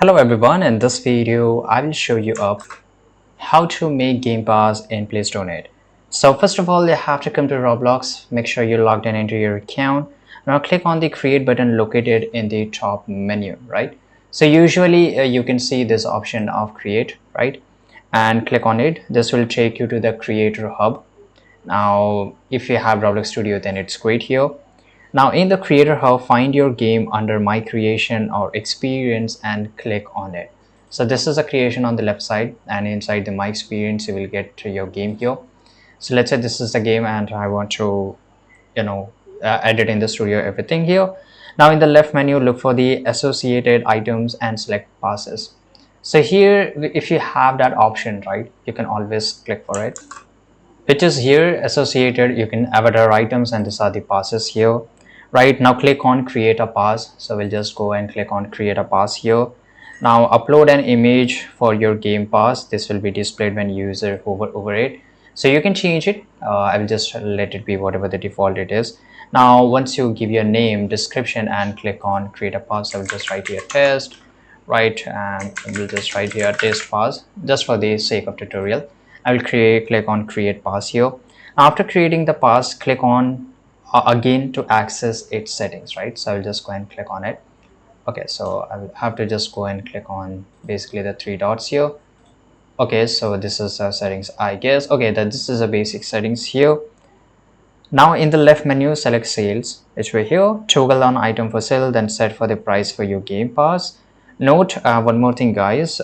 Hello everyone, in this video I will show you up how to make Game Pass in Play Store Net. So first of all you have to come to Roblox, make sure you're logged in into your account. Now click on the create button located in the top menu, right? So usually you can see this option of create, right? And click on it. This will take you to the creator hub. Now if you have Roblox Studio then it's great here. Now in the creator hub, find your game under my creation or experience and click on it. So this is a creation on the left side, and inside the my experience you will get to your game here. So let's say this is the game and I want to edit in the studio everything here. Now in the left menu look for the associated items and select passes. So here if you have that option, right, you can always click for it, which is here associated. You can avatar items and these are the passes here. Right now click on create a pass. So we'll just go and click on create a pass here. Now upload an image for your game pass. This will be displayed when user hover over it, so you can change it. I will just let it be whatever the default it is. Now once you give your name, description and click on create a pass, I will just write here test, right, and we'll just write here test pass just for the sake of tutorial. I will click on create pass here. After creating the pass, click on again to access its settings, right? So I will just go and click on it. Okay, so I will have to just go and click on basically the three dots here. Okay, so this is settings, I guess. Okay, that this is a basic settings here. Now in the left menu select sales, which way here, toggle on item for sale, then set for the price for your game pass. Note one more thing guys,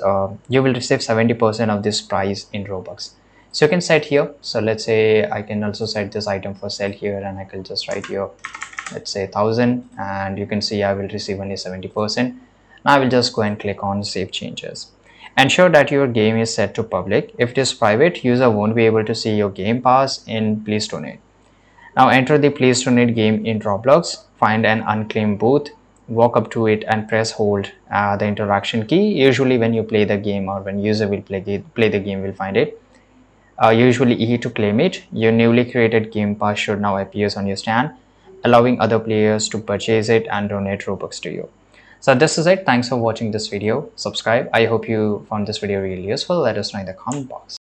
you will receive 70% of this price in Robux. So you can set here. So let's say I can also set this item for sale here, and I can just write here, let's say 1000, and you can see I will receive only 70%. Now I will just go and click on save changes. Ensure that your game is set to public. If it is private, user won't be able to see your game pass in Play Store Net. Now enter the Play Store Net game in Roblox, find an unclaimed booth, walk up to it and press hold the interaction key. Usually when you play the game or when user will play the game will find it. Usually E to claim it. Your newly created game pass should now appear on your stand, allowing other players to purchase it and donate Robux to you. So this is it. Thanks for watching this video. Subscribe. I hope you found this video really useful. Let us know in the comment box.